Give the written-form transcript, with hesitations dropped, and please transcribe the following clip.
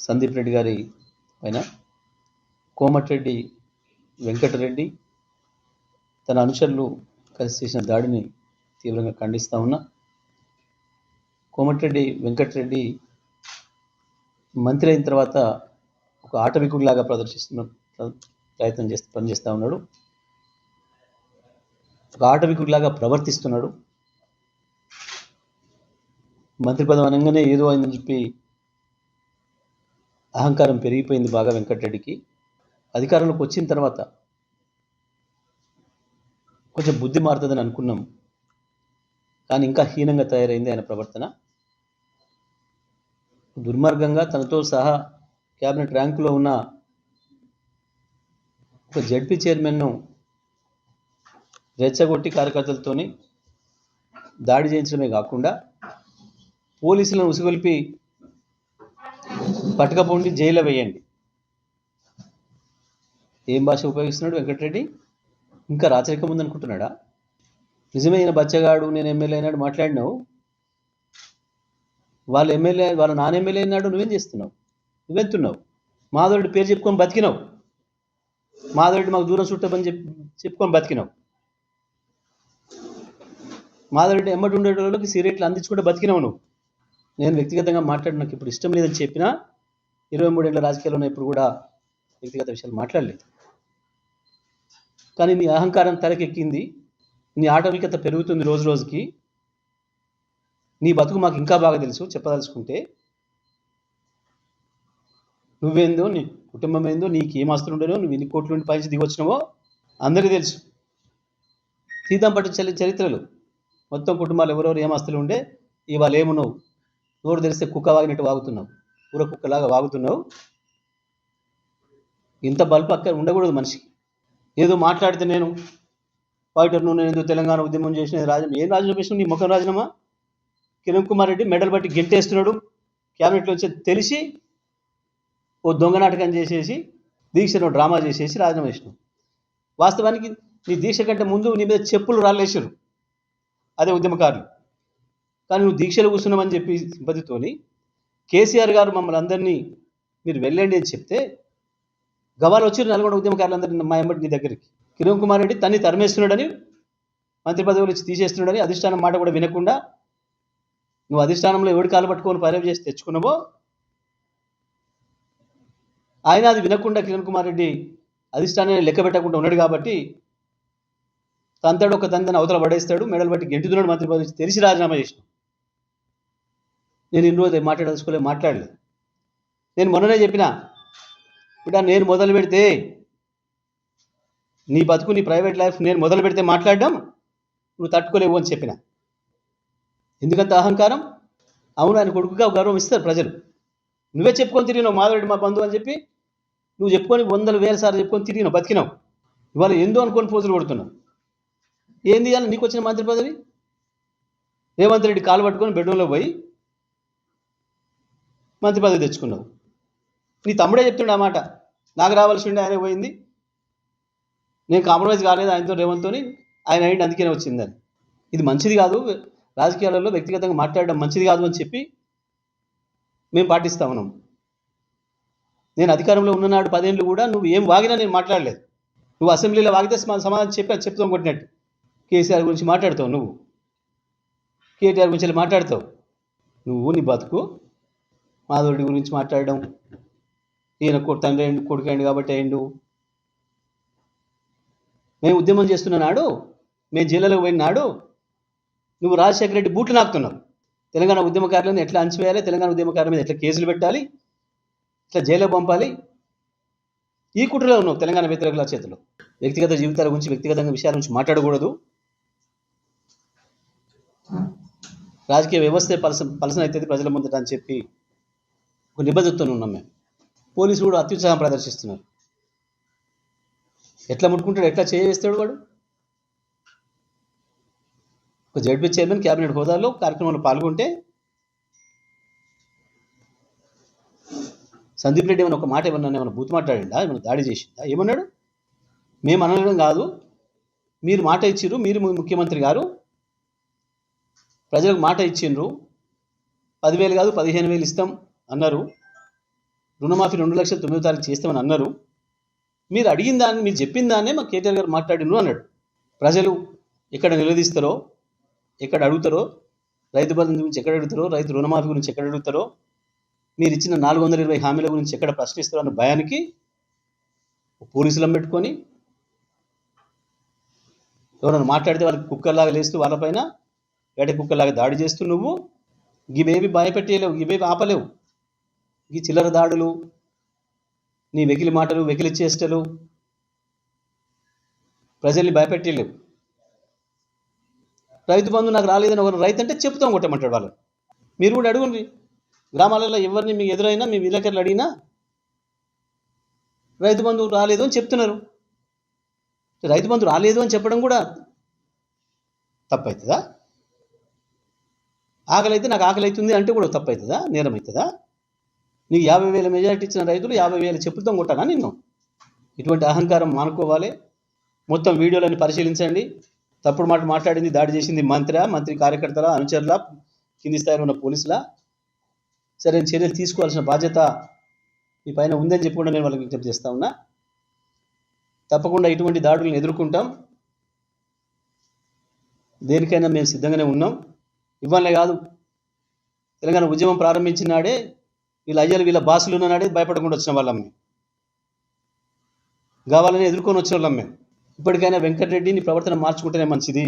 సందీప్ రెడ్డి గారి పైన కోమటిరెడ్డి వెంకటరెడ్డి తన అనుచరులు కలిసి చేసిన దాడిని తీవ్రంగా ఖండిస్తూ ఉన్నా. కోమటిరెడ్డి వెంకటరెడ్డి మంత్రి అయిన తర్వాత ఒక ఆటవికుడిలాగా పనిచేస్తూ ఉన్నాడు. ఒక ఆటవికుడిలాగా ప్రవర్తిస్తున్నాడు. మంత్రి పదవి అనగానే ఏదో అయిందని చెప్పి అహంకారం పెరిగిపోయింది బాగా వెంకటరెడ్డికి. అధికారంలోకి వచ్చిన తర్వాత కొంచెం బుద్ధి మారుతుందని అనుకున్నాం, కానీ ఇంకా హీనంగా తయారైంది ఆయన ప్రవర్తన. దుర్మార్గంగా తనతో సహా క్యాబినెట్ ర్యాంకులో ఉన్న ఒక జడ్పీ చైర్మన్ను రెచ్చగొట్టి కార్యకర్తలతోని దాడి చేయించడమే కాకుండా పోలీసులను ఉసిగొల్పి పట్టుకపోండి జైల్లో వేయండి. ఏం భాష ఉపయోగిస్తున్నాడు వెంకటరెడ్డి? ఇంకా రాచరికం ఉందనుకుంటున్నాడా? నిజమైన బచ్చగాడు నేను ఎమ్మెల్యే అయినాడు మాట్లాడినావు. వాళ్ళ నాన్న ఎమ్మెల్యే అయినాడు, నువ్వేం చేస్తున్నావు? నువ్వెంతున్నావు? మాధవరెడ్డి పేరు చెప్పుకొని బతికినావు. మాధవరెడ్డి మాకు దూరం చుట్టమని చెప్పుకొని బతికినావు. మాధవరెడ్డి ఎమ్మటి ఉండేటోళ్ళకి సిగరెట్లు అందించుకుంటే బతికినావు నువ్వు. నేను వ్యక్తిగతంగా మాట్లాడి నాకు ఇప్పుడు ఇష్టం లేదని చెప్పినా 23 ఏళ్ళ రాజకీయాల్లో ఇప్పుడు కూడా వ్యక్తిగత విషయాలు మాట్లాడలేదు. కానీ నీ అహంకారం తలకెక్కింది, నీ ఆటవికత పెరుగుతుంది రోజు రోజుకి. నీ బతుకు మాకు ఇంకా బాగా తెలుసు. చెప్పదలుచుకుంటే నువ్వేందో, నీ కుటుంబం ఏందో, నీకు ఏం ఆస్తులు ఉండేనో, నువ్వు ఎన్ని కోట్ల నుండి పైకి దిగొచ్చినావో అందరికీ తెలుసు. సీతం పట్టు చరిత్రలు మొత్తం కుటుంబాలు ఎవరెవరు ఏం ఆస్తులు ఉండే ఇవాళ ఏమున్నావు. నోరు తెరిస్తే కుక్క వాగినట్టు వాగుతున్నావు, ఊర కుక్కలాగా వాగుతున్నావు. ఇంత బల్బు అక్కడ ఉండకూడదు మనిషికి. ఏదో మాట్లాడితే నేను ఫైటర్ను, నేను ఏదో తెలంగాణ ఉద్యమం చేసిన ఏం రాజీనామా చేసిన? నీ ముఖం రాజీనామా. కిరణ్ కుమార్ రెడ్డి మెడల్ బట్టి గెంటేస్తున్నాడు క్యాబినెట్లో వచ్చి తెలిసి ఓ దొంగ నాటకం చేసేసి దీక్షను డ్రామా చేసేసి రాజీనామా చేసినావు. వాస్తవానికి నీ దీక్ష కంటే ముందు నీ మీద చెప్పులు రాళ్ళేసారు అదే ఉద్యమకారులు. కానీ నువ్వు దీక్షలు కూర్చున్నామని చెప్పి సింపతితోని కేసీఆర్ గారు మమ్మల్ని అందరినీ మీరు వెళ్ళండి అని చెప్తే గవాలు వచ్చారు నల్గొండ ఉద్యమకారులందరినీ మా ఎంబడి నీ దగ్గరికి. కిరణ్ కుమార్ రెడ్డి తన్ని తరిమేస్తున్నాడని, మంత్రి పదవులు ఇచ్చి తీసేస్తున్నాడని అధిష్టానం మాట కూడా వినకుండా నువ్వు అధిష్టానంలో ఎవడి కాలు పట్టుకొని పర్యవ చేసి తెచ్చుకున్నావో ఆయన అది వినకుండా కిరణ్ కుమార్ రెడ్డి అధిష్టానాన్ని లెక్క పెట్టకుండా ఉన్నాడు కాబట్టి తంతాడు ఒక తంతని అవతల పడేస్తాడు, మెడలు బట్టి గెంటుతున్నాడు మంత్రి పదవి తెలిసి రాజీనామా చేసిన. నేను ఇన్ని రోజు మాట్లాడలేదు. నేను మొన్ననే చెప్పిన బిడ్డ, నేను మొదలు పెడితే నీ బతుకు నీ ప్రైవేట్ లైఫ్ నేను మొదలు పెడితే మాట్లాడడం నువ్వు తట్టుకోలేవు అని చెప్పిన. ఎందుకంత అహంకారం? అవును, ఆయన కొడుకుగా గౌరవం ఇస్తారు ప్రజలు. నువ్వే చెప్పుకొని తిరిగినావు మాధవరెడ్డి మా బంధువు అని చెప్పి. నువ్వు చెప్పుకొని 100,000 సార్లు చెప్పుకొని తిరిగినావు, బతికినావు. ఇవాళ ఏందో అనుకొని పోజులు కొడుతున్నావు. ఏంది ఇవాళ నీకు వచ్చిన మంత్రి పదవి? రేవంత్ రెడ్డి కాలు పట్టుకొని బెడ్రూమ్లో పోయి మంత్రి పదవి తెచ్చుకున్నావు. నీ తమ్ముడే చెప్తుండే ఆ మాట, నాకు రావాల్సి ఉండే ఆయనే పోయింది, నేను కాంప్రమైజ్ కాలేదు ఆయనతో, రేవంత్తో, ఆయన అయింది అందుకనే వచ్చిందని. ఇది మంచిది కాదు, రాజకీయాలలో వ్యక్తిగతంగా మాట్లాడడం మంచిది కాదు అని చెప్పి మేము పాటిస్తా ఉన్నాం. నేను అధికారంలో ఉన్ననాడు 10 ఏళ్ళు కూడా నువ్వు ఏం వాగినా నేను మాట్లాడలేదు. నువ్వు అసెంబ్లీలో వాగితే సమాధానం చెప్తాం కొట్టినట్టు. కేసీఆర్ గురించి మాట్లాడతావు, నువ్వు కేటీఆర్ గురించి మాట్లాడతావు. నువ్వు నీ బతుకు మాధవరెడ్డి గురించి మాట్లాడడం, ఈయన తండ్రి అయిండు కొడుకు అయిండు కాబట్టి అయిండు. మేము ఉద్యమం చేస్తున్న నాడు, మేము జైలులో పోయిన నాడు నువ్వు రాజశేఖర రెడ్డి బూట్లు నాకుతున్నావు. తెలంగాణ ఉద్యమకారులను ఎట్లా అంచివేయాలి, తెలంగాణ ఉద్యమకారుల మీద ఎట్లా కేసులు పెట్టాలి, ఇట్లా జైల్లో పంపాలి, ఈ కుట్రలో ఉన్నావు తెలంగాణ వ్యతిరేకుల చేతిలో. వ్యక్తిగత జీవితాల గురించి, వ్యక్తిగతంగా విషయాల గురించి మాట్లాడకూడదు. రాజకీయ వ్యవస్థే పలసన అవుతుంది ప్రజల ముందట అని చెప్పి ఒక నిబద్ధతతో ఉన్నాం మేము. పోలీసులు కూడా అత్యుత్సాహం ప్రదర్శిస్తున్నారు. ఎట్లా ముట్టుకుంటాడు, ఎట్లా చేస్తాడు వాడు? ఒక జడ్పీ చైర్మన్ క్యాబినెట్ హోదాలో కార్యక్రమంలో పాల్గొంటే సందీప్ రెడ్డి ఏమైనా ఒక మాట ఏమన్నా బూత్ మాట్లాడిందా, ఏమైనా దాడి చేసిందా? ఏమన్నాడు? మేము అనడం కాదు, మీరు మాట ఇచ్చిర్రు, మీరు ముఖ్యమంత్రి గారు ప్రజలకు మాట ఇచ్చిండ్రు, 10,000 కాదు 15,000 ఇస్తాం అన్నారు. రుణమాఫీ 2,09,000 తారీఖు చేస్తామని అన్నారు. మీరు అడిగిన దాన్ని, మీరు చెప్పిన దాన్నే మా కేటీఆర్ గారు మాట్లాడిండ్రు అన్నాడు. ప్రజలు ఎక్కడ నిలదీస్తారో, ఎక్కడ అడుగుతారో, రైతు బంధు గురించి ఎక్కడ అడుగుతారో, రైతు రుణమాఫీ గురించి ఎక్కడ అడుగుతారో, మీరు ఇచ్చిన 420 హామీల గురించి ఎక్కడ ప్రశ్నిస్తారో అన్న భయానికి పోలీసులను పెట్టుకొని ఎవరైనా మాట్లాడితే వాళ్ళకి కుక్కర్లాగా లేస్తూ వాళ్ళపైన వేట కుక్కర్లాగా దాడి చేస్తూ నువ్వు ఇవేవి భయపెట్టేయలేవు, ఇవేవి ఆపలేవు. ఈ చిల్లర దాడులు, నీ వెకిలి మాటలు, వెకిలి చేష్టలు ప్రజల్ని భయపెట్టలేవు. రైతు బంధు నాకు రాలేదని ఒక రైతు అంటే చెప్తాం కొట్టమంటాడు వాళ్ళు. మీరు కూడా అడుగుండి, గ్రామాలలో ఎవరిని మీకు ఎదురైనా, మీ విలేకరులు అడిగినా రైతు బంధు రాలేదు అని చెప్తున్నారు. రైతు బంధు రాలేదు అని చెప్పడం కూడా తప్పవుతుందా? ఆకలి అయితే నాకు ఆకలి అవుతుంది అంటే కూడా తప్పవుతుందా? నేరం అవుతుందా? నీకు 50,000 మెజారిటీ ఇచ్చిన రైతులు 50,000 చెప్పుతాం కొట్టానా నిన్ను? ఇటువంటి అహంకారం మానుకోవాలి. మొత్తం వీడియోలని పరిశీలించండి. తప్పుడు మాట మాట్లాడింది, దాడి చేసింది మంత్రి కార్యకర్తల, అనుచరుల, కింది స్థాయిలో ఉన్న పోలీసుల. సరైన చర్యలు తీసుకోవాల్సిన బాధ్యత ఈ పైన ఉందని చెప్పి కూడా నేను వాళ్ళకి విజ్ఞప్తి చేస్తా ఉన్నా. తప్పకుండా ఇటువంటి దాడులను ఎదుర్కొంటాం. దేనికైనా మేము సిద్ధంగానే ఉన్నాం. ఇవ్వాలే కాదు, తెలంగాణ ఉద్యమం ప్రారంభించిన నాడే వీళ్ళ అయ్యలు, వీళ్ళ బాసులు ఉన్న నాడే భయపడకుండా వచ్చిన వాళ్ళం మేము. కావాలని ఎదుర్కొని వచ్చిన వాళ్ళం మేము. ఇప్పటికైనా వెంకటరెడ్డిని ప్రవర్తన మార్చుకుంటేనే మంచిది.